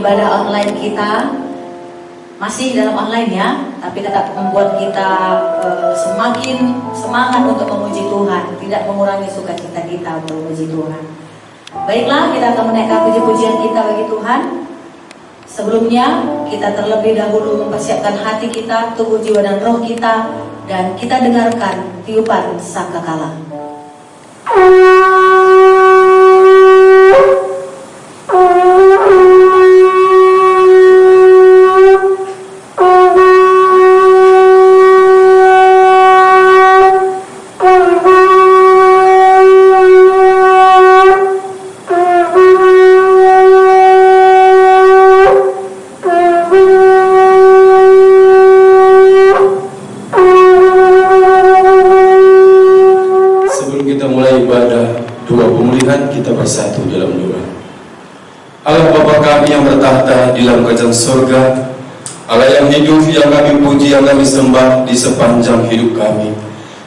ibadah online kita masih dalam online ya, tapi tetap membuat kita semakin semangat untuk memuji Tuhan, tidak mengurangi sukacita kita untuk memuji Tuhan. Baiklah, kita akan menaikkan puji-pujian kita bagi Tuhan. Sebelumnya kita terlebih dahulu mempersiapkan hati kita, tubuh, jiwa dan roh kita, dan kita dengarkan tiupan sangkakala. Kita bersatu dalam doa. Allah Bapa kami yang bertahta di dalam kerajaan surga, Allah yang hidup, yang kami puji, yang kami sembah di sepanjang hidup kami.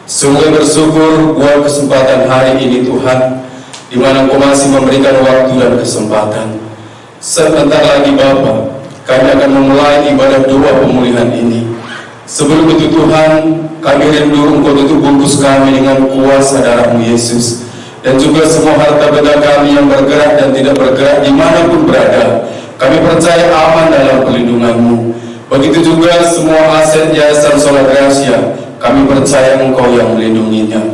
Sungguh bersyukur buat kesempatan hari ini Tuhan, di mana Engkau masih memberikan waktu dan kesempatan. Sebentar lagi Bapa, kami akan memulai ibadah doa pemulihan ini. Sebelum itu Tuhan, kami rindu Engkau tutup bungkus kami dengan kuasa darah-Mu Yesus. Dan juga semua harta benda kami yang bergerak dan tidak bergerak dimanapun berada, kami percaya aman dalam perlindungan-Mu. Begitu juga semua aset Yayasan Sola Gracia, kami percaya Engkau yang melindunginya.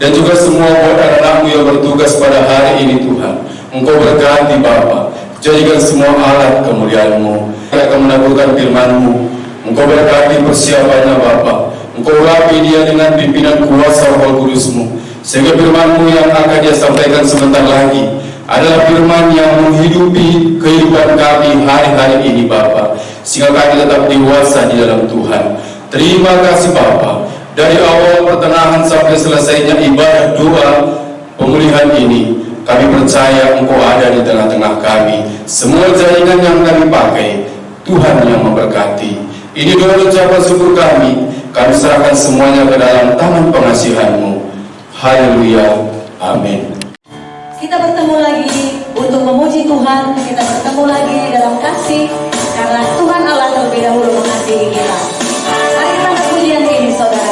Dan juga semua buat anak-anak-Mu yang bertugas pada hari ini Tuhan, Engkau berkati Bapa, jadikan semua alat kemuliaan-Mu. Kami akan menaburkan firman-Mu, Engkau berkati persiapannya Bapa, Engkau urapi dia dengan pimpinan kuasa Roh Kudus-Mu, sehingga firman-Mu yang akan dia sampaikan sebentar lagi adalah firman yang menghidupi kehidupan kami hari-hari ini Bapa, sehingga kami tetap dewasa di dalam Tuhan. Terima kasih Bapa, dari awal pertengahan sampai selesainya ibadah doa pemulihan ini, kami percaya Engkau ada di tengah-tengah kami. Semua jaringan yang kami pakai, Tuhan yang memberkati. Ini doa ucapan syukur kami serahkan semuanya ke dalam tangan pengasihan-Mu. Haleluya, amin. Kita bertemu lagi untuk memuji Tuhan. Kita bertemu lagi dalam kasih, karena Tuhan Allah terlebih dahulu mengasihi kita. Mari kita berpujian ini saudara.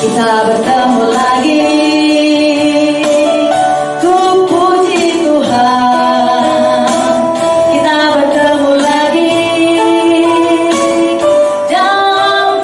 Kita bertemu lagi. Dalam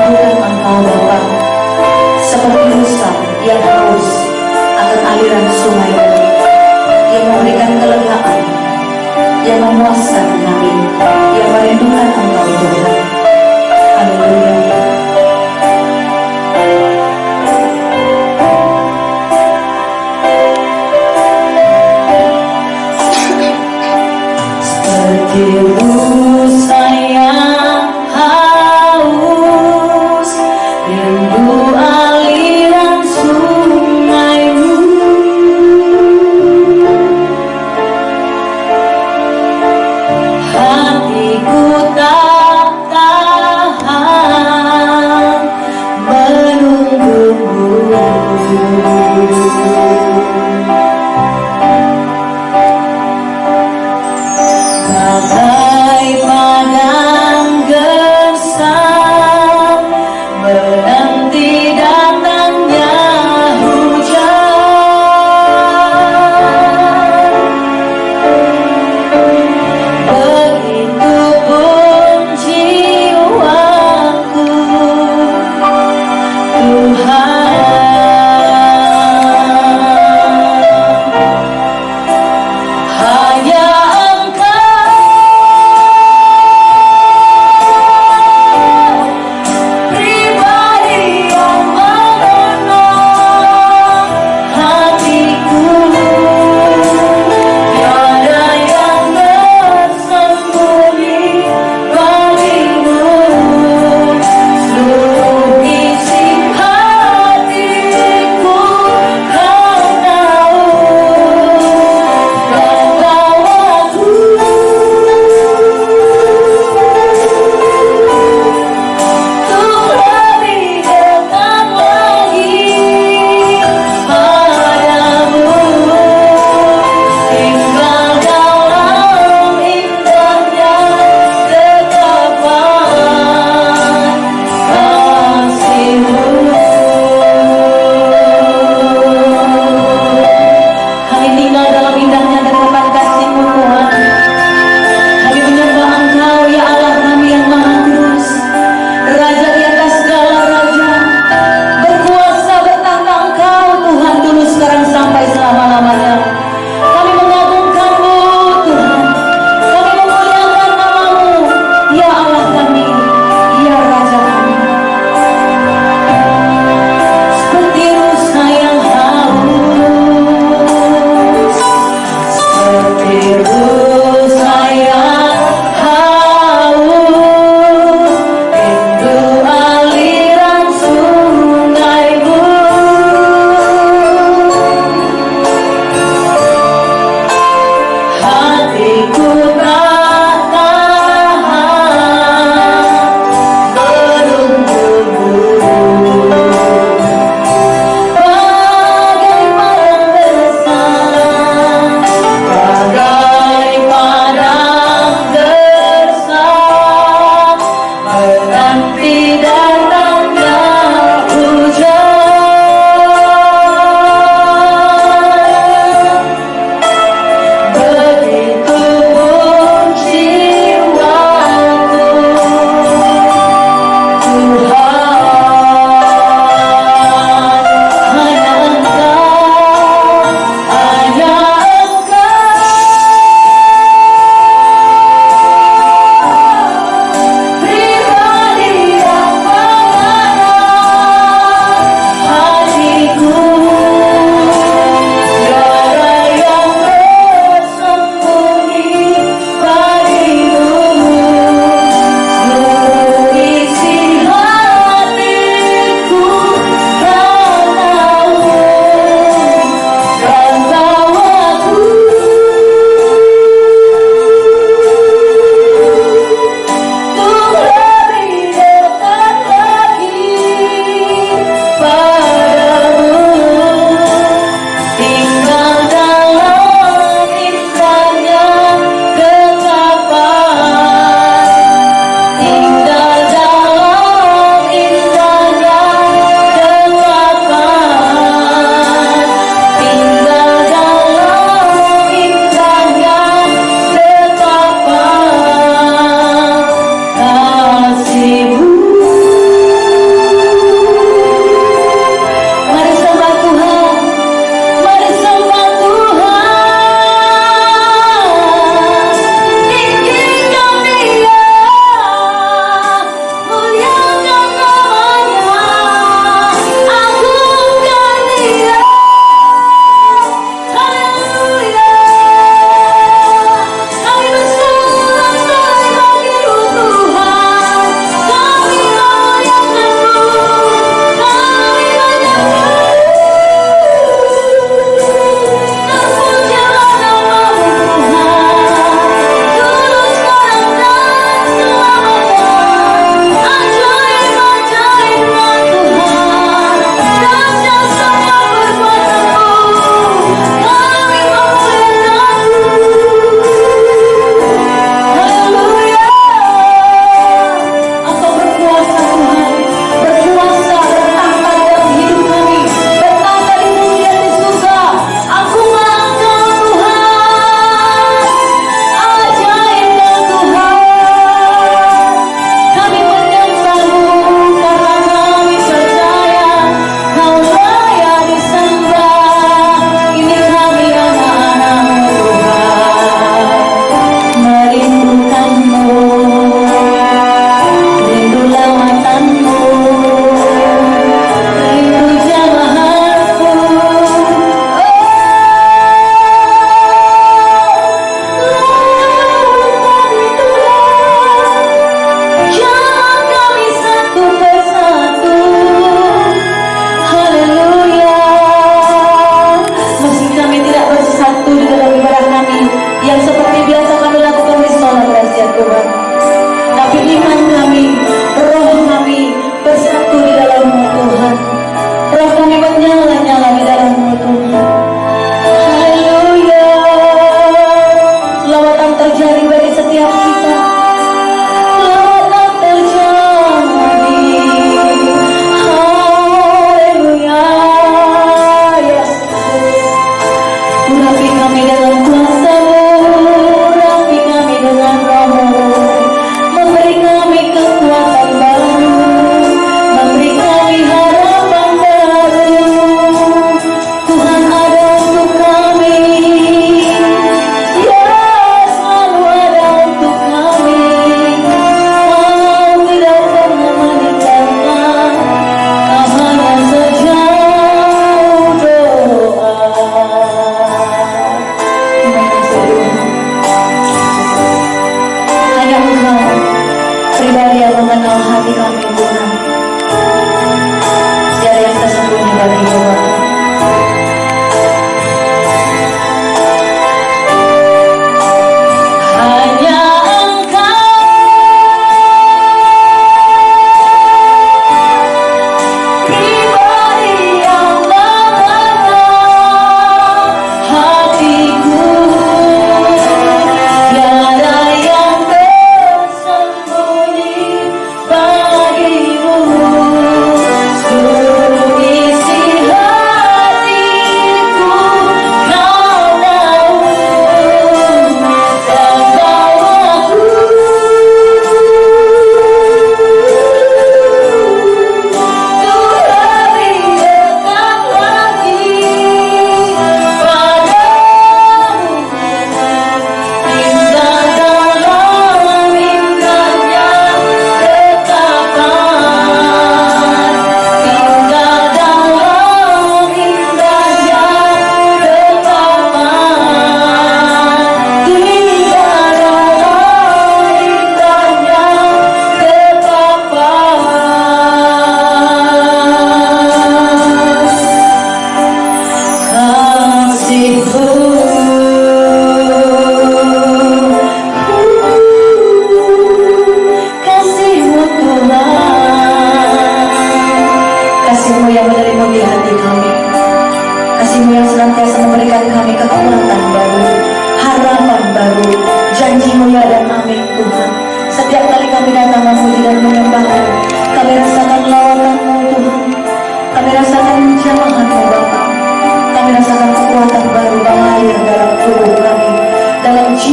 merindukan Engkau Bapa, seperti rusa yang haus akan aliran sungai, yang memberikan kelegaan, yang memuaskan kami, yang merindukan Engkau Tuhan. Haleluya. Seperti rusa yang haus, rindu aliran sungai-Mu. Hatiku tak tahan menunggu-Mu. Bagai padang gersang menanti datangnya hujan, begitupun jiwaku, Tuhan. Hanya pribadi yang menolong hatiku, tiada yang tersembunyi bagimu. Seluruh isi hatiku Kau tahu, Kau bawaku untuk lebih dekat lagi padamu, tinggal dalam indahnya ketetapan kasih-Mu. Kami tinggal dalam indahnya ketetapan kasih-Mu, Tuhan. Kami menyembah Engkau, ya Allah kami yang Maha Kudus, Raja di atas segala raja, berkuasa bertahta Engkau, Tuhan, dulu sekarang sampai selama-lamanya. Kami mengagungkan-Mu, Tuhan. Kami memuliakan nama-Mu, ya Allah kami, ya Raja kami. Seperti rusa yang haus, seperti rusa yang haus, rindu aliran sungai-Mu. Hatiku tak tahan menunggu-Mu. Bagai padang gersang, bagai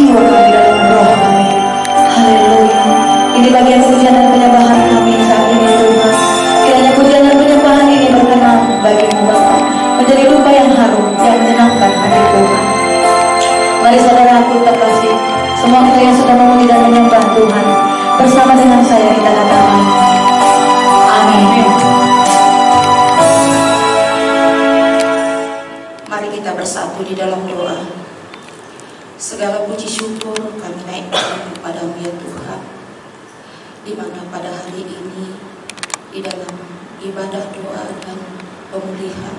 jiwa kami, dalam roh kami. Haleluya. Ini bagian pujian dan penyembahan kami saat ini Tuhan. Kiranya pujian dan penyembahan ini berkenan bagimu Bapa, menjadi dupa yang harum yang menyenangkan hati Tuhan. Mari saudaraku terkasih, semua kita yang sedang memuji dan menyembah Tuhan, bersama dengan saya kita katakan amin. Mari kita bersatu di dalam doa. Segala puji syukur kami naikkan kepadamu ya Tuhan, di mana pada hari ini di dalam ibadah doa dan pemulihan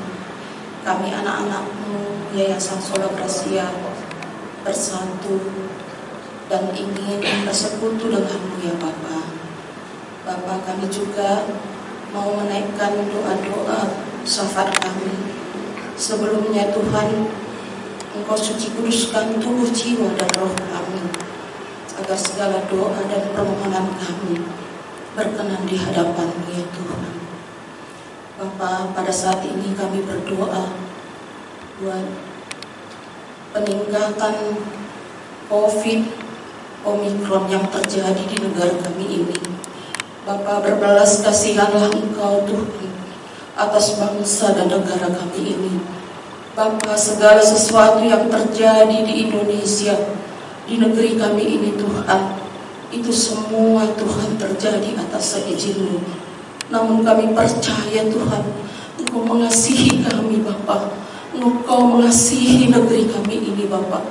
kami anak-anakmu Yayasan Sola Gracia bersatu dan ingin bersekutu denganmu ya Bapa. Bapa, kami juga mau menaikkan doa-doa syafaat kami. Sebelumnya Tuhan, Engkau suci kuduskan tubuh, jiwa, dan roh kami, agar segala doa dan permohonan kami berkenan di hadapan-Mu ya Tuhan. Bapa, pada saat ini kami berdoa buat peninggalkan COVID Omikron yang terjadi di negara kami ini. Bapa, berbelas kasihanlah Engkau Tuhan atas bangsa dan negara kami ini. Bapa, segala sesuatu yang terjadi di Indonesia, di negeri kami ini Tuhan, itu semua Tuhan terjadi atas izin-Mu. Namun kami percaya Tuhan, Engkau mengasihi kami Bapa, Engkau mengasihi negeri kami ini Bapa.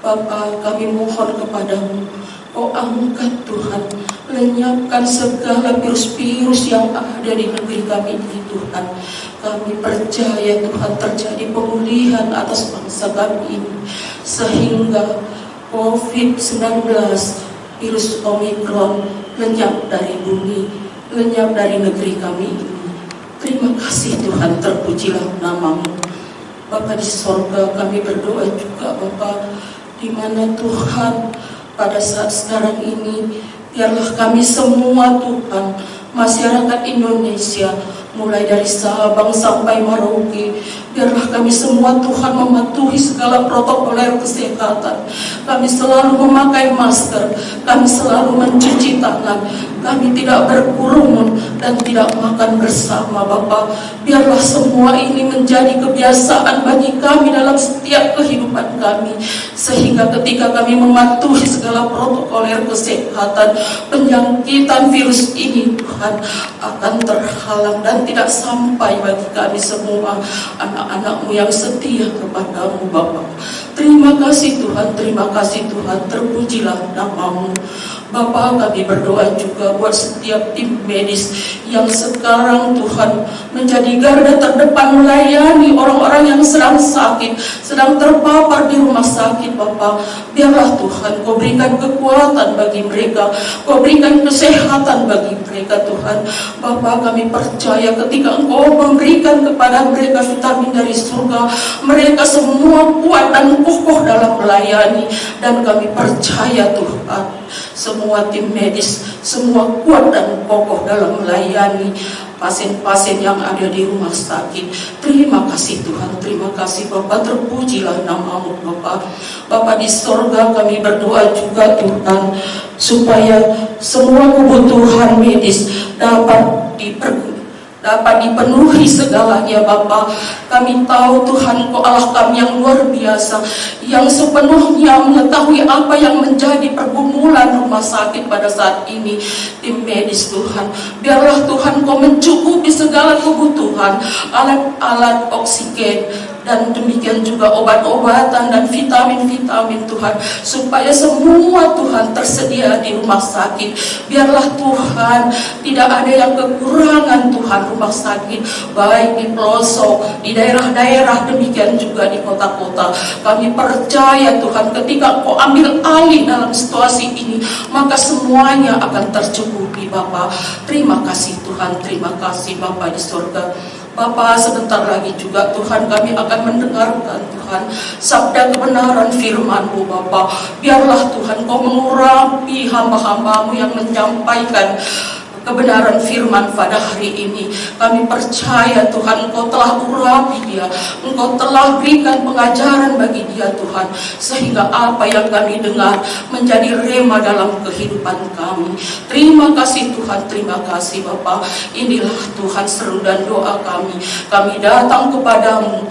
Bapa, kami mohon kepadamu, Kau angkat Tuhan, lenyapkan segala virus-virus yang ada di negeri kami ini Tuhan. Kami percaya Tuhan terjadi pemulihan atas bangsa kami ini, sehingga COVID-19 virus Omikron lenyap dari bumi, lenyap dari negeri kami ini. Terima kasih Tuhan, terpujilah nama-Mu. Bapa di sorga, kami berdoa juga Bapa, di mana Tuhan pada saat sekarang ini, biarlah kami semua Tuhan, masyarakat Indonesia, mulai dari Sabang sampai Merauke, biarlah kami semua Tuhan mematuhi segala protokol kesehatan. Kami selalu memakai masker, kami selalu mencuci tangan, kami tidak berkerumun dan tidak makan bersama Bapa. Biarlah semua ini menjadi kebiasaan bagi kami dalam setiap kehidupan kami, sehingga ketika kami mematuhi segala protokol kesehatan, penjangkitan virus ini Tuhan akan terhalang dan tidak sampai bagi kami semua anak-anak-Mu yang setia kepadamu Bapa. Terima kasih Tuhan, terima kasih Tuhan, terpujilah nama-Mu. Bapa, kami berdoa juga buat setiap tim medis yang sekarang Tuhan menjadi garda terdepan melayani orang-orang yang sedang sakit, sedang terpapar di rumah sakit Bapa. Biarlah Tuhan Kau berikan kekuatan bagi mereka, Kau berikan kesehatan bagi mereka Tuhan. Bapa, kami percaya ketika Engkau memberikan kepada mereka vitamin dari surga, mereka semua kuat dan kokoh dalam melayani. Dan kami percaya Tuhan, semua tim medis semua kuat dan kokoh dalam melayani pasien-pasien yang ada di rumah sakit. Terima kasih Tuhan, terima kasih Bapa, terpujilah nama-Mu Bapa. Bapa di sorga, kami berdoa juga Tuhan, supaya semua kebutuhan medis dapat dipenuhi segalanya Bapa. Kami tahu Tuhan Kau Allah kami yang luar biasa, yang sepenuhnya mengetahui apa yang menjadi pergumulan rumah sakit pada saat ini. Tim medis Tuhan, biarlah Tuhan Kau mencukupi segala kebutuhan, alat-alat oksigen, dan demikian juga obat-obatan dan vitamin-vitamin Tuhan, supaya semua Tuhan tersedia di rumah sakit. Biarlah Tuhan tidak ada yang kekurangan Tuhan rumah sakit, baik di pelosok, di daerah-daerah, demikian juga di kota-kota. Kami percaya Tuhan, ketika Kau ambil alih dalam situasi ini, maka semuanya akan tercukupi Bapa. Terima kasih Tuhan, terima kasih Bapa di surga. Bapa, sebentar lagi juga Tuhan kami akan mendengarkan Tuhan sabda kebenaran firman-Mu Bapa. Biarlah Tuhan Kau mengurapi hamba-hamba-Mu yang menyampaikan kebenaran firman pada hari ini. Kami percaya Tuhan, Engkau telah urapi dia, Engkau telah berikan pengajaran bagi dia Tuhan, sehingga apa yang kami dengar menjadi rema dalam kehidupan kami. Terima kasih Tuhan, terima kasih Bapa. Inilah Tuhan seru dan doa kami. Kami datang kepadamu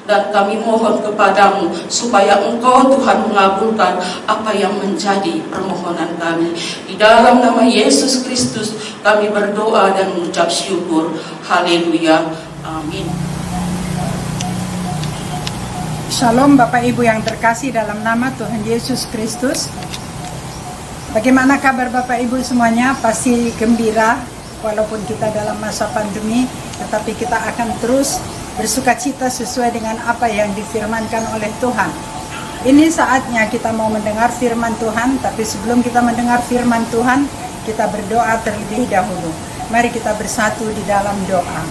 dan kami mohon kepadamu supaya Engkau Tuhan mengabulkan apa yang menjadi permohonan kami. Di dalam nama Yesus Kristus kami berdoa dan mengucap syukur. Haleluya. Amin. Shalom Bapak Ibu yang terkasih dalam nama Tuhan Yesus Kristus. Bagaimana kabar Bapak Ibu semuanya? Pasti gembira walaupun kita dalam masa pandemi, tetapi kita akan terus bersukacita sesuai dengan apa yang difirmankan oleh Tuhan. Ini saatnya kita mau mendengar firman Tuhan, tapi sebelum kita mendengar firman Tuhan, kita berdoa terlebih dahulu. Mari kita bersatu di dalam doa.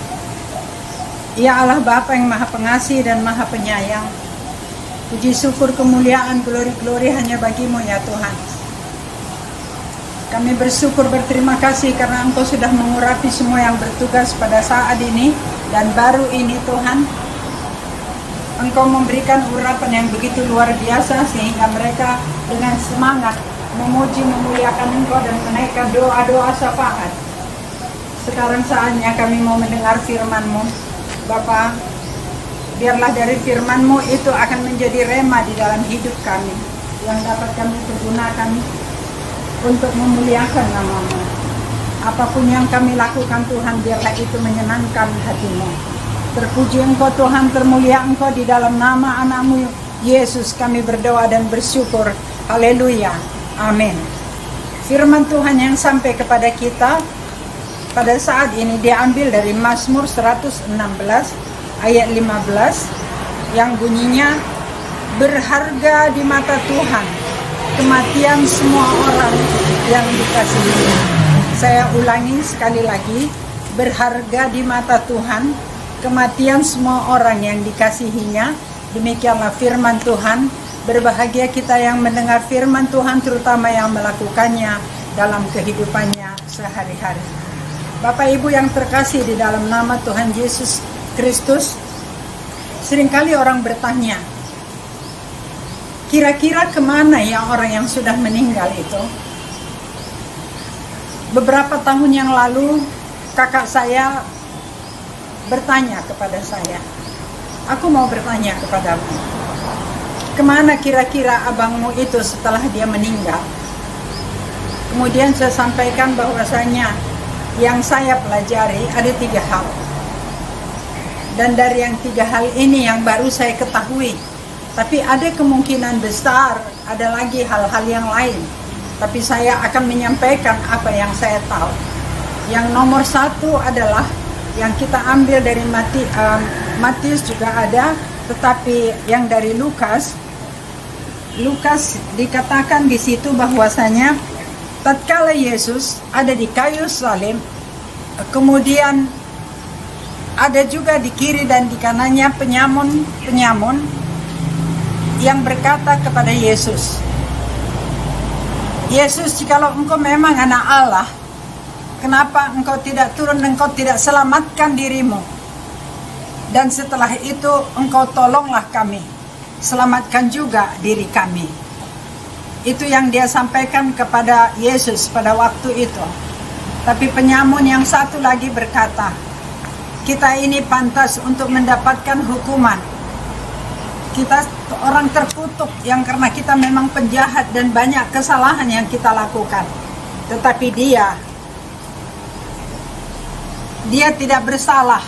Ya Allah Bapa yang Maha Pengasih dan Maha Penyayang, puji syukur kemuliaan glori hanya bagi-Mu ya Tuhan. Kami bersyukur berterima kasih karena Engkau sudah mengurapi semua yang bertugas pada saat ini. Dan baru ini Tuhan, Engkau memberikan urapan yang begitu luar biasa sehingga mereka dengan semangat memuji memuliakan Engkau dan menaikkan doa-doa syafaat. Sekarang saatnya kami mau mendengar firman-Mu Bapa. Biarlah dari firman-Mu itu akan menjadi rema di dalam hidup kami, yang dapat kami pergunakan untuk memuliakan nama-Mu. Apapun yang kami lakukan Tuhan, biarlah itu menyenangkan hati-Mu. Terpuji Engkau Tuhan, termulia Engkau di dalam nama anak-Mu Yesus kami berdoa dan bersyukur. Haleluya. Amin. Firman Tuhan yang sampai kepada kita pada saat ini diambil dari Mazmur 116 ayat 15 yang bunyinya, berharga di mata Tuhan kematian semua orang yang dikasihi. Saya ulangi sekali lagi, berharga di mata Tuhan kematian semua orang yang dikasihinya. Demikianlah firman Tuhan. Berbahagia kita yang mendengar firman Tuhan, terutama yang melakukannya dalam kehidupannya sehari-hari. Bapak Ibu yang terkasih di dalam nama Tuhan Yesus Kristus, seringkali orang bertanya, kira-kira kemana ya orang yang sudah meninggal itu? Beberapa tahun yang lalu, kakak saya bertanya kepada saya, aku mau bertanya kepadamu, kemana kira-kira abangmu itu setelah dia meninggal? Kemudian saya sampaikan bahwasanya yang saya pelajari ada 3 hal. Dan dari yang 3 hal ini yang baru saya ketahui. Tapi ada kemungkinan besar ada lagi hal-hal yang lain. Tapi saya akan menyampaikan apa yang saya tahu. Yang nomor 1 adalah yang kita ambil dari Matius juga ada, tetapi yang dari Lukas dikatakan di situ bahwasanya tatkala Yesus ada di kayu salib, kemudian ada juga di kiri dan di kanannya penyamun yang berkata kepada Yesus, Yesus, jikalau engkau memang anak Allah, kenapa engkau tidak turun, engkau tidak selamatkan dirimu? Dan setelah itu engkau tolonglah kami, selamatkan juga diri kami. Itu yang dia sampaikan kepada Yesus pada waktu itu. Tapi penyamun yang satu lagi berkata, kita ini pantas untuk mendapatkan hukuman. Kita orang terkutuk yang karena kita memang penjahat dan banyak kesalahan yang kita lakukan. Tetapi dia tidak bersalah.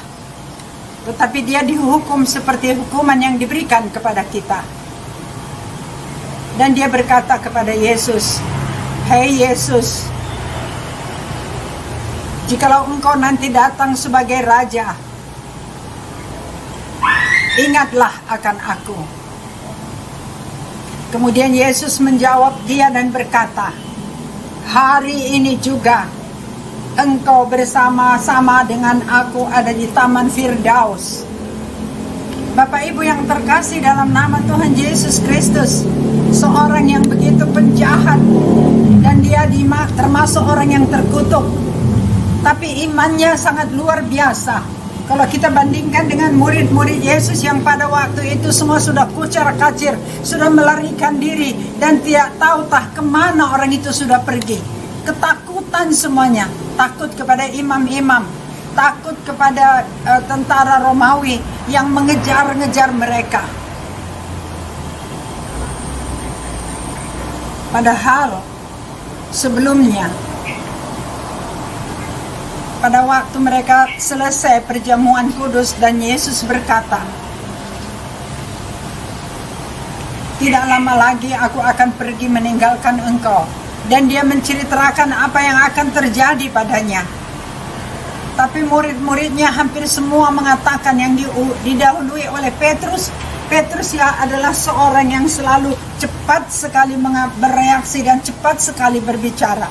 Tetapi dia dihukum seperti hukuman yang diberikan kepada kita. Dan dia berkata kepada Yesus, hei Yesus, jikalau engkau nanti datang sebagai raja, ingatlah akan aku. Kemudian Yesus menjawab dia dan berkata, hari ini juga engkau bersama-sama dengan aku ada di Taman Firdaus. Bapak Ibu yang terkasih dalam nama Tuhan Yesus Kristus, seorang yang begitu penjahat dan dia termasuk adalah seorang yang terkutuk, tapi imannya sangat luar biasa. Kalau kita bandingkan dengan murid-murid Yesus yang pada waktu itu semua sudah kucar-kacir, sudah melarikan diri dan tidak tahu kemana orang itu sudah pergi. Ketakutan semuanya, takut kepada imam-imam, takut kepada tentara Romawi yang mengejar-ngejar mereka. Padahal sebelumnya, pada waktu mereka selesai perjamuan kudus dan Yesus berkata, "Tidak lama lagi aku akan pergi meninggalkan engkau." Dan dia menceritakan apa yang akan terjadi padanya. Tapi murid-muridnya hampir semua mengatakan yang didahului oleh Petrus. Petrus ya adalah seorang yang selalu cepat sekali bereaksi dan cepat sekali berbicara.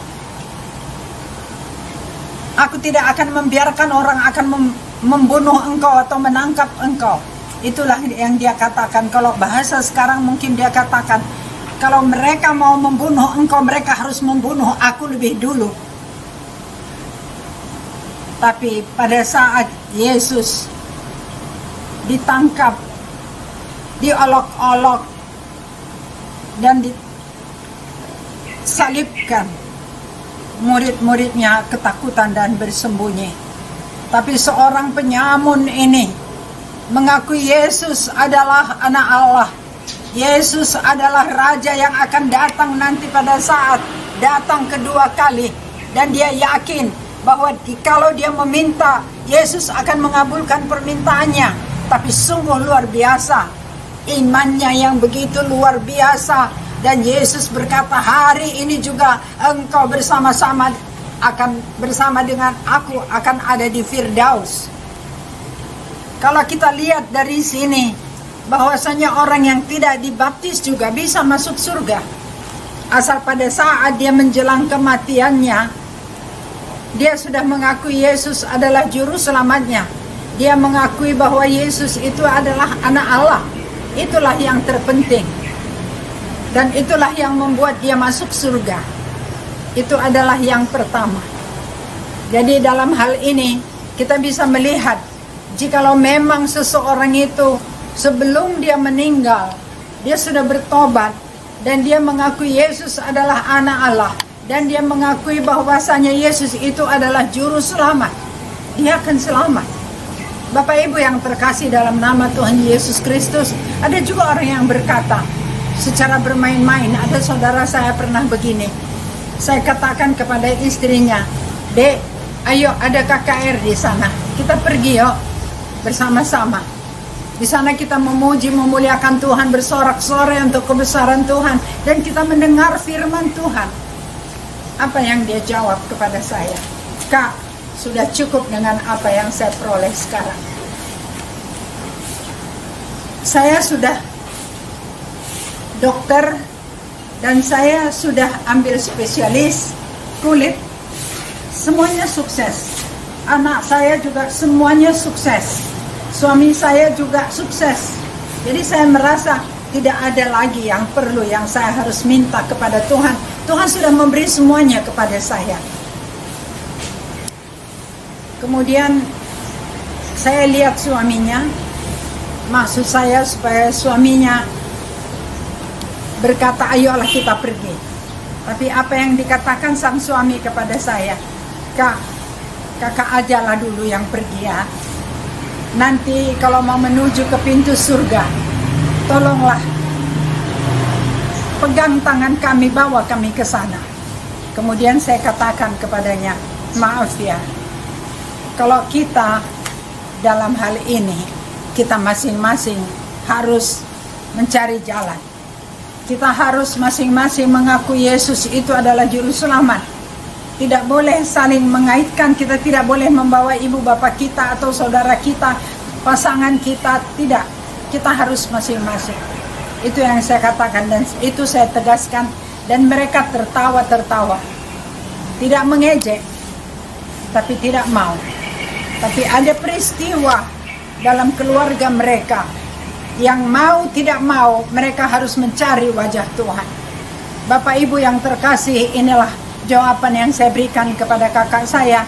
Aku tidak akan membiarkan orang akan membunuh engkau atau menangkap engkau. Itulah yang dia katakan. Kalau bahasa sekarang mungkin dia katakan, kalau mereka mau membunuh engkau, mereka harus membunuh aku lebih dulu. Tapi pada saat Yesus ditangkap, diolok-olok, dan disalibkan, murid-muridnya ketakutan dan bersembunyi. Tapi seorang penyamun ini mengakui Yesus adalah anak Allah. Yesus adalah Raja yang akan datang nanti pada saat datang kedua kali. Dan dia yakin bahwa kalau dia meminta, Yesus akan mengabulkan permintaannya. Tapi sungguh luar biasa, imannya yang begitu luar biasa. Dan Yesus berkata, hari ini juga engkau bersama dengan aku akan ada di Firdaus. Kalau kita lihat dari sini, bahwasanya orang yang tidak dibaptis juga bisa masuk surga. Asal pada saat dia menjelang kematiannya, dia sudah mengakui Yesus adalah juru selamatnya. Dia mengakui bahwa Yesus itu adalah anak Allah. Itulah yang terpenting. Dan itulah yang membuat dia masuk surga. Itu adalah yang pertama. Jadi dalam hal ini kita bisa melihat, jikalau memang seseorang itu sebelum dia meninggal, dia sudah bertobat dan dia mengakui Yesus adalah anak Allah, dan dia mengakui bahwasanya Yesus itu adalah juru selamat, dia akan selamat. Bapak Ibu yang terkasih dalam nama Tuhan Yesus Kristus, ada juga orang yang berkata secara bermain-main, ada saudara saya pernah begini, saya katakan kepada istrinya, "Dek, ayo ada KKR di sana, kita pergi yuk bersama-sama. Di sana kita memuji, memuliakan Tuhan, bersorak-sorai untuk kebesaran Tuhan, dan kita mendengar firman Tuhan." Apa yang dia jawab kepada saya? "Kak, sudah cukup dengan apa yang saya peroleh sekarang. Saya sudah dokter dan saya sudah ambil spesialis kulit, semuanya sukses. Anak saya juga semuanya sukses. Suami saya juga sukses. Jadi saya merasa tidak ada lagi yang perlu yang saya harus minta kepada Tuhan. Tuhan sudah memberi semuanya kepada saya." Kemudian saya lihat suaminya, maksud saya supaya suaminya berkata, "Ayolah kita pergi." Tapi apa yang dikatakan sang suami kepada saya, kakak ajalah dulu yang pergi ya. Nanti kalau mau menuju ke pintu surga, tolonglah pegang tangan kami, bawa kami ke sana." Kemudian saya katakan kepadanya, "Maaf ya, kalau kita dalam hal ini, kita masing-masing harus mencari jalan. Kita harus masing-masing mengakui Yesus itu adalah juru selamat. Tidak boleh saling mengaitkan, kita tidak boleh membawa ibu bapak kita atau saudara kita, pasangan kita, tidak. Kita harus masing-masing." Itu yang saya katakan dan itu saya tegaskan, dan mereka tertawa-tertawa. Tidak mengejek, tapi tidak mau. Tapi ada peristiwa dalam keluarga mereka yang mau tidak mau mereka harus mencari wajah Tuhan. Bapak Ibu yang terkasih, inilah jawaban yang saya berikan kepada kakak saya,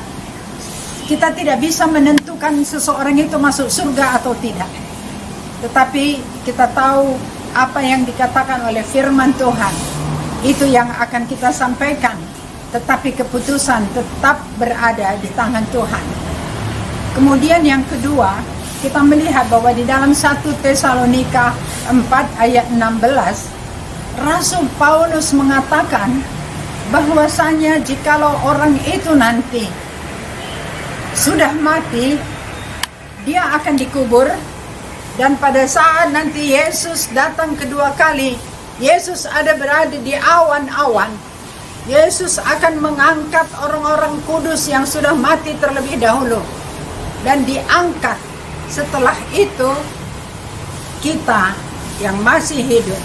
kita tidak bisa menentukan seseorang itu masuk surga atau tidak. Tetapi kita tahu apa yang dikatakan oleh firman Tuhan, itu yang akan kita sampaikan. Tetapi keputusan tetap berada di tangan Tuhan. Kemudian yang kedua, kita melihat bahwa di dalam 1 Tesalonika 4 ayat 16, Rasul Paulus mengatakan bahwasanya jikalau orang itu nanti sudah mati, dia akan dikubur, dan pada saat nanti Yesus datang kedua kali, Yesus ada berada di awan-awan. Yesus akan mengangkat orang-orang kudus yang sudah mati terlebih dahulu dan diangkat. Setelah itu kita yang masih hidup,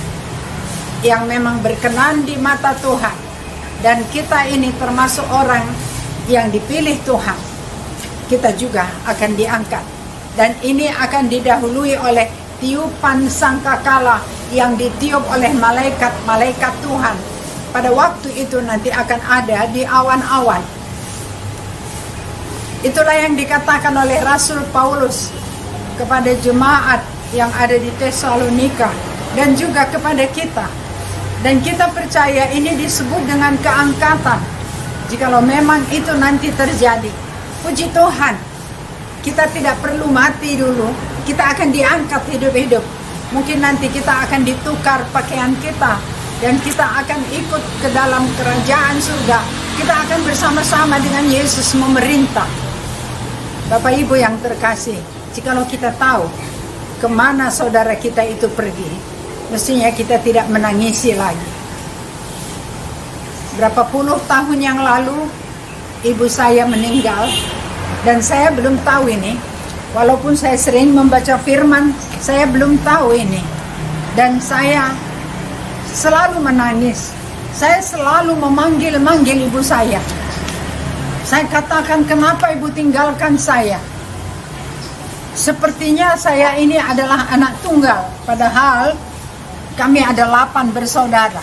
yang memang berkenan di mata Tuhan, dan kita ini termasuk orang yang dipilih Tuhan, kita juga akan diangkat. Dan ini akan didahului oleh tiupan sangkakala yang ditiup oleh malaikat-malaikat Tuhan. Pada waktu itu nanti akan ada di awan-awan. Itulah yang dikatakan oleh Rasul Paulus kepada jemaat yang ada di Tesalonika dan juga kepada kita. Dan kita percaya ini disebut dengan keangkatan. Jikalau memang itu nanti terjadi, puji Tuhan, kita tidak perlu mati dulu, kita akan diangkat hidup-hidup. Mungkin nanti kita akan ditukar pakaian kita, dan kita akan ikut ke dalam kerajaan surga. Kita akan bersama-sama dengan Yesus memerintah. Bapak Ibu yang terkasih, jikalau kita tahu kemana saudara kita itu pergi, mestinya kita tidak menangisi lagi. Berapa puluh tahun yang lalu, ibu saya meninggal, dan saya belum tahu ini. Walaupun saya sering membaca firman, saya belum tahu ini. Dan saya selalu menangis. Saya selalu memanggil-manggil ibu saya. Saya katakan, kenapa ibu tinggalkan saya? Sepertinya saya ini adalah anak tunggal, padahal kami ada 8 bersaudara.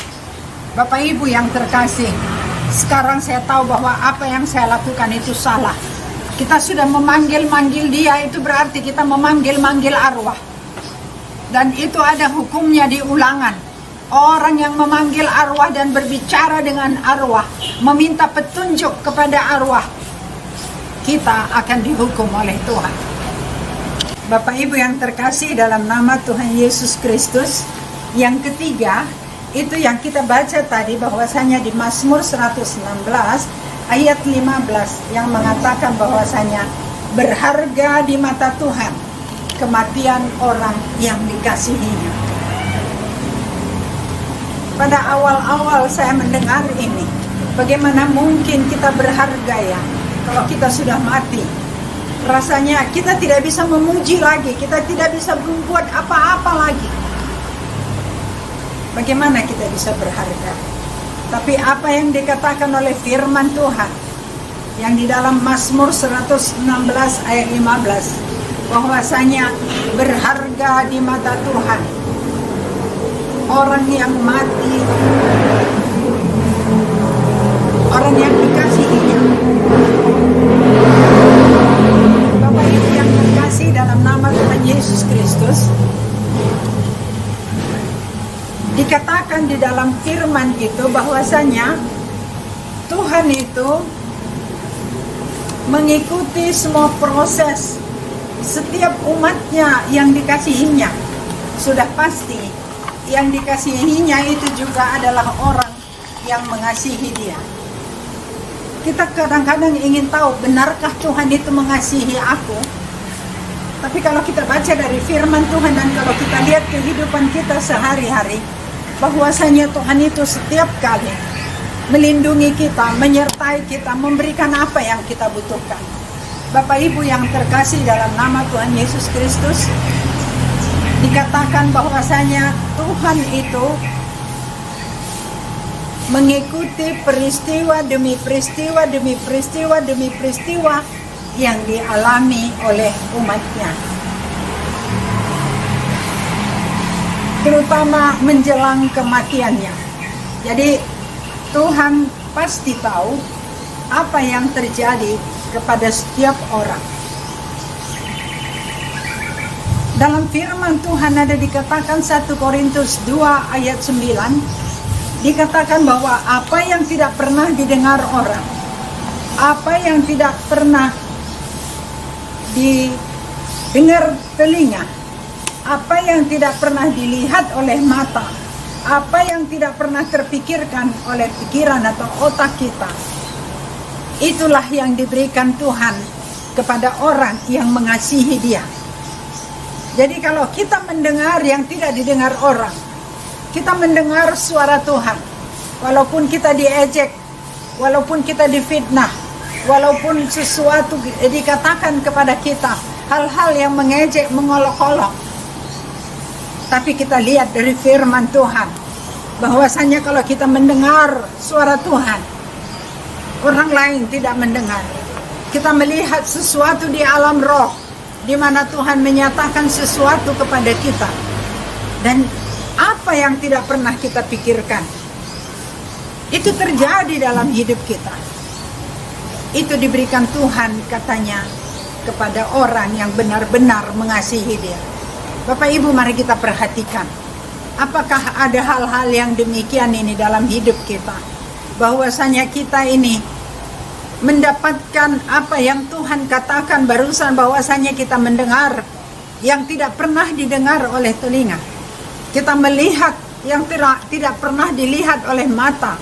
Bapak Ibu yang terkasih, sekarang saya tahu bahwa apa yang saya lakukan itu salah. Kita sudah memanggil-manggil dia, itu berarti kita memanggil-manggil arwah. Dan itu ada hukumnya di Ulangan. Orang yang memanggil arwah dan berbicara dengan arwah, meminta petunjuk kepada arwah, kita akan dihukum oleh Tuhan. Bapak Ibu yang terkasih dalam nama Tuhan Yesus Kristus, yang ketiga, itu yang kita baca tadi bahwasanya di Mazmur 116 ayat 15 yang mengatakan bahwasanya berharga di mata Tuhan kematian orang yang dikasihinya. Pada awal-awal saya mendengar ini, bagaimana mungkin kita berharga ya kalau kita sudah mati? Rasanya kita tidak bisa memuji lagi, kita tidak bisa membuat apa-apa lagi. Bagaimana kita bisa berharga? Tapi apa yang dikatakan oleh firman Tuhan yang di dalam Mazmur 116 ayat 15, bahwasanya berharga di mata Tuhan orang yang mati, orang yang dikasihinya. Bapak Ibu yang terkasih dalam nama Tuhan Yesus Kristus, dikatakan di dalam firman itu bahwasanya Tuhan itu mengikuti semua proses setiap umatnya yang dikasihinya. Sudah pasti yang dikasihinya itu juga adalah orang yang mengasihi dia. Kita kadang-kadang ingin tahu, benarkah Tuhan itu mengasihi aku? Tapi kalau kita baca dari firman Tuhan dan kalau kita lihat kehidupan kita sehari-hari, bahwasanya Tuhan itu setiap kali melindungi kita, menyertai kita, memberikan apa yang kita butuhkan. Bapak Ibu yang terkasih dalam nama Tuhan Yesus Kristus, dikatakan bahwasanya Tuhan itu mengikuti peristiwa demi peristiwa demi peristiwa demi peristiwa yang dialami oleh umatnya, terutama menjelang kematiannya. Jadi Tuhan pasti tahu apa yang terjadi kepada setiap orang. Dalam firman Tuhan ada dikatakan 1 Korintus 2 ayat 9, dikatakan bahwa apa yang tidak pernah didengar orang, apa yang tidak pernah didengar telinga, apa yang tidak pernah dilihat oleh mata, apa yang tidak pernah terpikirkan oleh pikiran atau otak kita, itulah yang diberikan Tuhan kepada orang yang mengasihi Dia. Jadi kalau kita mendengar yang tidak didengar orang, kita mendengar suara Tuhan, walaupun kita diejek, walaupun kita difitnah, walaupun sesuatu dikatakan kepada kita, hal-hal yang mengejek, mengolok-olok, tapi kita lihat dari firman Tuhan, bahwasanya kalau kita mendengar suara Tuhan, orang lain tidak mendengar. Kita melihat sesuatu di alam roh, di mana Tuhan menyatakan sesuatu kepada kita, dan apa yang tidak pernah kita pikirkan itu terjadi dalam hidup kita. Itu diberikan Tuhan katanya kepada orang yang benar-benar mengasihi Dia. Bapak Ibu, mari kita perhatikan, apakah ada hal-hal yang demikian ini dalam hidup kita, bahwasanya kita ini mendapatkan apa yang Tuhan katakan barusan, bahwasanya kita mendengar yang tidak pernah didengar oleh telinga, kita melihat yang tidak pernah dilihat oleh mata,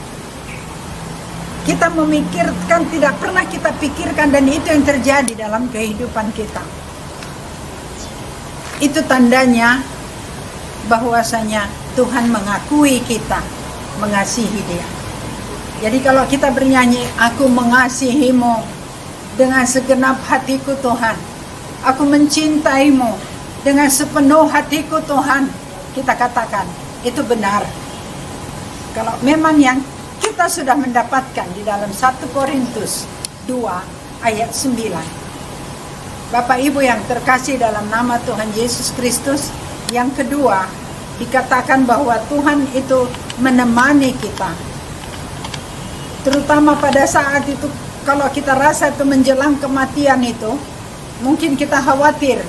kita memikirkan tidak pernah kita pikirkan, dan itu yang terjadi dalam kehidupan kita. Itu tandanya bahwasanya Tuhan mengakui kita mengasihi Dia. Jadi kalau kita bernyanyi, aku mengasihimu dengan segenap hatiku Tuhan, aku mencintaimu dengan sepenuh hatiku Tuhan, kita katakan itu benar. Kalau memang yang kita sudah mendapatkan di dalam 1 Korintus 2 ayat 9. Bapak Ibu yang terkasih dalam nama Tuhan Yesus Kristus, yang kedua dikatakan bahwa Tuhan itu menemani kita. Terutama pada saat itu, kalau kita rasa itu menjelang kematian itu, mungkin kita khawatir,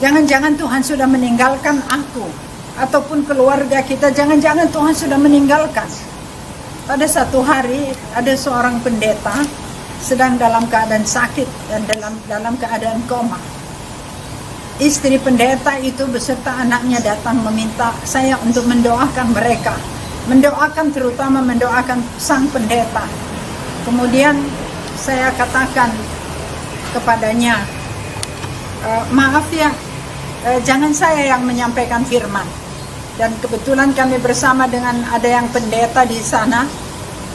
jangan-jangan Tuhan sudah meninggalkan aku, ataupun keluarga kita, jangan-jangan Tuhan sudah meninggalkan. Pada satu hari, ada seorang pendeta sedang dalam keadaan sakit dan dalam keadaan koma. Istri pendeta itu beserta anaknya datang meminta saya untuk mendoakan mereka, terutama mendoakan sang pendeta. Kemudian saya katakan kepadanya, maaf ya, jangan saya yang menyampaikan firman. Dan kebetulan kami bersama dengan ada yang pendeta di sana.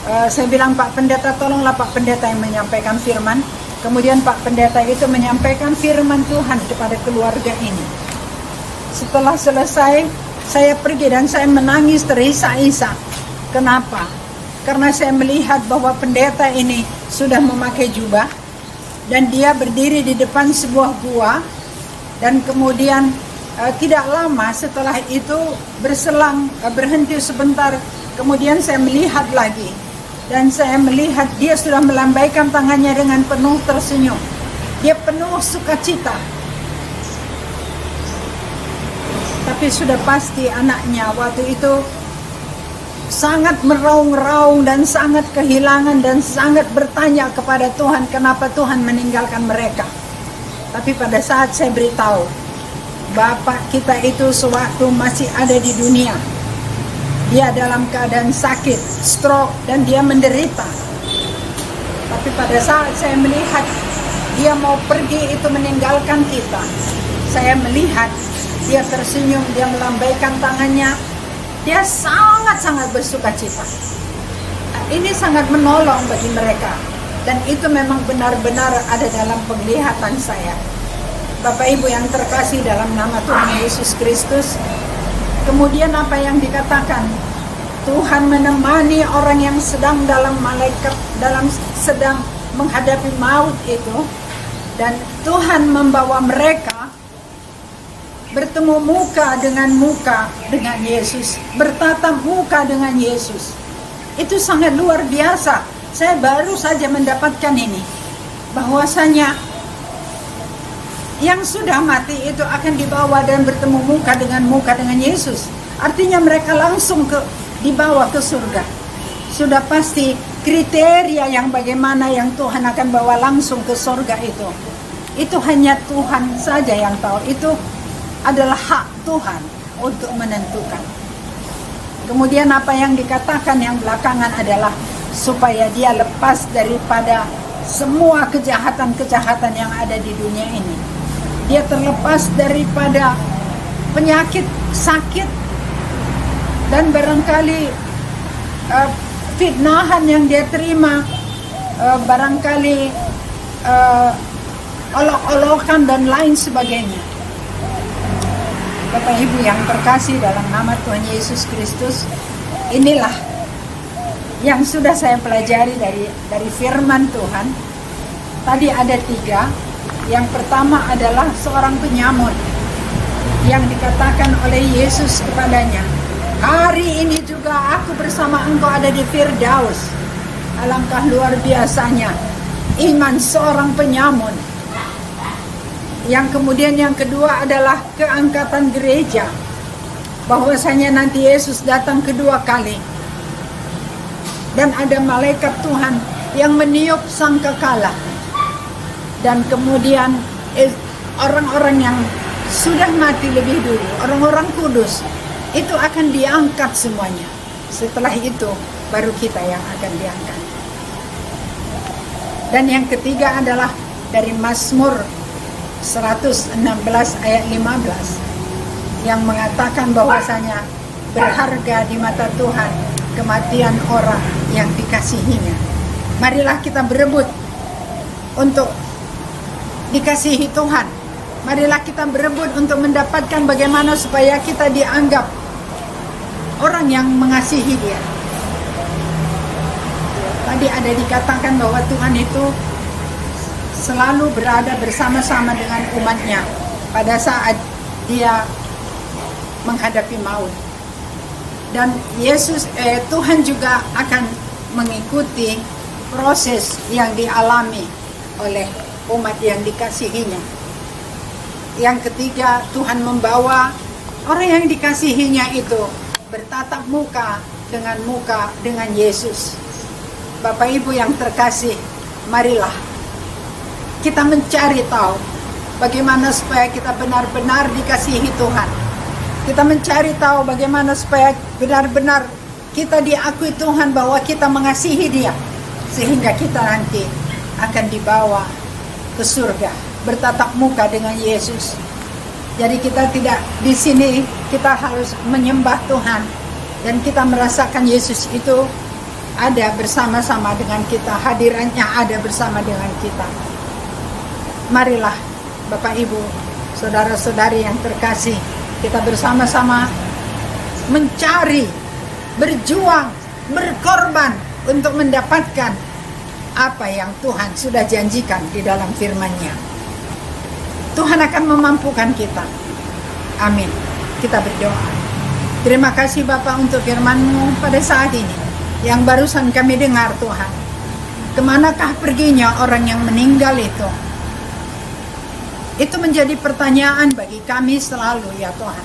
Saya bilang, Pak Pendeta, tolonglah Pak Pendeta yang menyampaikan firman. Kemudian Pak Pendeta itu menyampaikan firman Tuhan kepada keluarga ini. Setelah selesai, saya pergi dan saya menangis terisak-isak. Kenapa? Karena saya melihat bahwa pendeta ini sudah memakai jubah dan dia berdiri di depan sebuah gua, dan kemudian tidak lama setelah itu berhenti sebentar, kemudian saya melihat lagi dan saya melihat dia sudah melambaikan tangannya dengan penuh tersenyum. Dia penuh sukacita. Tapi sudah pasti anaknya waktu itu sangat meraung-raung dan sangat kehilangan dan sangat bertanya kepada Tuhan kenapa Tuhan meninggalkan mereka. Tapi pada saat saya beritahu, Bapak kita itu sewaktu masih ada di dunia, dia dalam keadaan sakit, stroke, dan dia menderita. Tapi pada saat saya melihat dia mau pergi itu meninggalkan kita, saya melihat dia tersenyum, dia melambaikan tangannya, dia sangat-sangat bersukacita. Ini sangat menolong bagi mereka, dan itu memang benar-benar ada dalam penglihatan saya. Bapak Ibu yang terkasih dalam nama Tuhan Yesus Kristus, kemudian apa yang dikatakan? Tuhan menemani orang yang sedang sedang menghadapi maut itu, dan Tuhan membawa mereka bertemu muka dengan Yesus, bertatap muka dengan Yesus. Itu sangat luar biasa. Saya baru saja mendapatkan ini, bahwasanya yang sudah mati itu akan dibawa dan bertemu muka dengan Yesus. Artinya mereka langsung dibawa ke surga. Sudah pasti kriteria yang bagaimana yang Tuhan akan bawa langsung ke surga itu. Itu hanya Tuhan saja yang tahu. Itu adalah hak Tuhan untuk menentukan. Kemudian apa yang dikatakan yang belakangan adalah supaya dia lepas daripada semua kejahatan-kejahatan yang ada di dunia ini. Dia terlepas daripada penyakit, sakit, dan barangkali fitnahan yang dia terima, barangkali olok-olokan dan lain sebagainya. Bapak Ibu yang terkasih dalam nama Tuhan Yesus Kristus, inilah yang sudah saya pelajari dari firman Tuhan. Tadi ada 3. Yang pertama adalah seorang penyamun yang dikatakan oleh Yesus kepadanya, hari ini juga aku bersama engkau ada di Firdaus. Alangkah luar biasanya iman seorang penyamun. Yang kemudian yang kedua adalah keangkatan gereja, bahwasanya nanti Yesus datang kedua kali dan ada malaikat Tuhan yang meniup sangkakala, dan kemudian orang-orang yang sudah mati lebih dulu, orang-orang kudus itu akan diangkat semuanya. Setelah itu baru kita yang akan diangkat. Dan yang ketiga adalah dari Mazmur 116 ayat 15 yang mengatakan bahwasanya berharga di mata Tuhan kematian orang yang dikasihinya. Marilah kita berebut untuk dikasihi Tuhan. Marilah kita berebut untuk mendapatkan bagaimana supaya kita dianggap orang yang mengasihi Dia. Tadi ada dikatakan bahwa Tuhan itu selalu berada bersama-sama dengan umatnya pada saat Dia menghadapi maut. Dan Tuhan juga akan mengikuti proses yang dialami oleh umat yang dikasihinya. Yang ketiga, Tuhan membawa orang yang dikasihinya itu bertatap muka dengan Yesus. Bapak Ibu yang terkasih, marilah kita mencari tahu bagaimana supaya kita benar-benar dikasihi Tuhan. Kita mencari tahu bagaimana supaya benar-benar kita diakui Tuhan bahwa kita mengasihi Dia, sehingga kita nanti akan dibawa ke surga, bertatap muka dengan Yesus. Jadi kita tidak di sini, kita harus menyembah Tuhan dan kita merasakan Yesus itu ada bersama-sama dengan kita, hadirannya ada bersama dengan kita. Marilah Bapak Ibu, saudara-saudari yang terkasih, kita bersama-sama mencari, berjuang, berkorban untuk mendapatkan apa yang Tuhan sudah janjikan di dalam firman-Nya. Tuhan akan memampukan kita. Amin. Kita berdoa. Terima kasih Bapa untuk firman-Mu pada saat ini yang barusan kami dengar Tuhan. Kemanakah perginya orang yang meninggal itu? Itu menjadi pertanyaan bagi kami selalu ya Tuhan.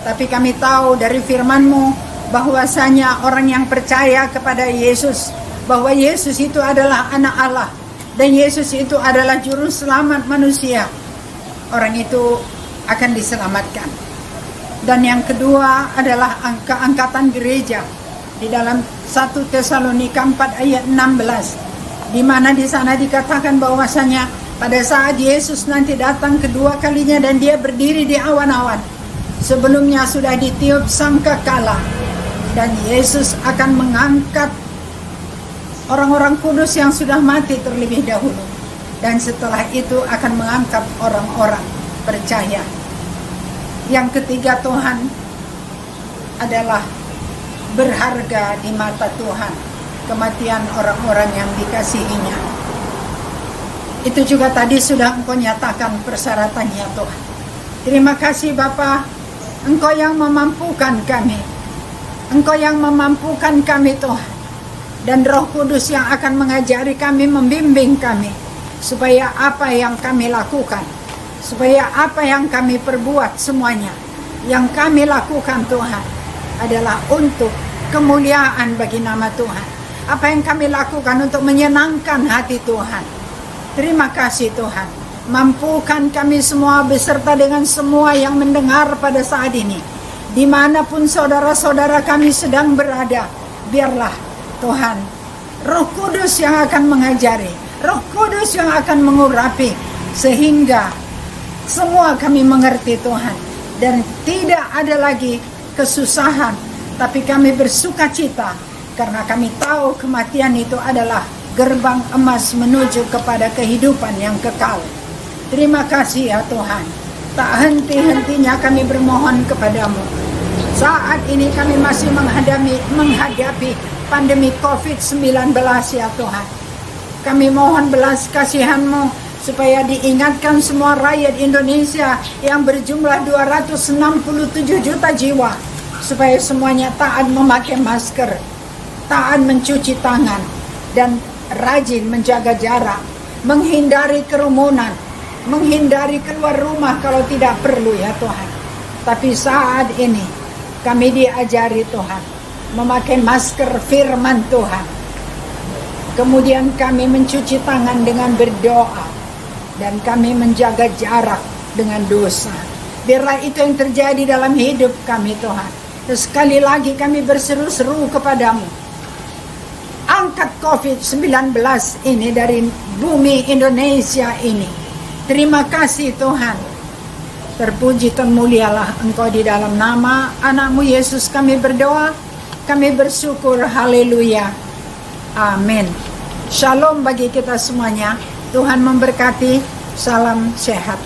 Tapi kami tahu dari firman-Mu bahwasanya orang yang percaya kepada Yesus, bahwa Yesus itu adalah anak Allah dan Yesus itu adalah juru selamat manusia, orang itu akan diselamatkan. Dan yang kedua adalah keangkatan gereja di dalam 1 Tesalonika 4 ayat 16, di mana di sana dikatakan bahwasanya pada saat Yesus nanti datang kedua kalinya dan Dia berdiri di awan-awan, sebelumnya sudah ditiup sangkakala dan Yesus akan mengangkat orang-orang kudus yang sudah mati terlebih dahulu, dan setelah itu akan mengangkat orang-orang percaya. Yang ketiga, Tuhan adalah berharga di mata Tuhan kematian orang-orang yang dikasihinya. Itu juga tadi sudah Engkau nyatakan persyaratannya Tuhan. Terima kasih Bapa, Engkau yang memampukan kami. Engkau yang memampukan kami Tuhan Dan Roh Kudus yang akan mengajari kami, membimbing kami, supaya apa yang kami lakukan, supaya apa yang kami perbuat semuanya, yang kami lakukan Tuhan, adalah untuk kemuliaan bagi nama Tuhan. Apa yang kami lakukan untuk menyenangkan hati Tuhan. Terima kasih Tuhan. Mampukan kami semua beserta dengan semua yang mendengar pada saat ini, dimanapun saudara-saudara kami sedang berada, biarlah Tuhan, Roh Kudus yang akan mengajari, Roh Kudus yang akan mengurapi, sehingga semua kami mengerti Tuhan, dan tidak ada lagi kesusahan, tapi kami bersuka cita, karena kami tahu kematian itu adalah gerbang emas menuju kepada kehidupan yang kekal. Terima kasih ya Tuhan, tak henti-hentinya kami bermohon kepadamu. Saat ini kami masih menghadapi pandemi COVID-19 ya Tuhan. Kami mohon belas kasihan-Mu supaya diingatkan semua rakyat Indonesia yang berjumlah 267 juta jiwa, supaya semuanya taat memakai masker, taat mencuci tangan, dan rajin menjaga jarak, menghindari kerumunan, menghindari keluar rumah kalau tidak perlu ya Tuhan. Tapi saat ini kami diajari Tuhan memakai masker firman Tuhan. Kemudian kami mencuci tangan dengan berdoa, dan kami menjaga jarak dengan dosa. Biarlah itu yang terjadi dalam hidup kami Tuhan. Terus sekali lagi kami berseru-seru kepadamu, angkat COVID-19 ini dari bumi Indonesia ini. Terima kasih Tuhan. Terpuji dan mulialah Engkau. Di dalam nama anak-Mu Yesus kami berdoa, kami bersyukur. Haleluya. Amin. Shalom bagi kita semuanya. Tuhan memberkati. Salam sehat.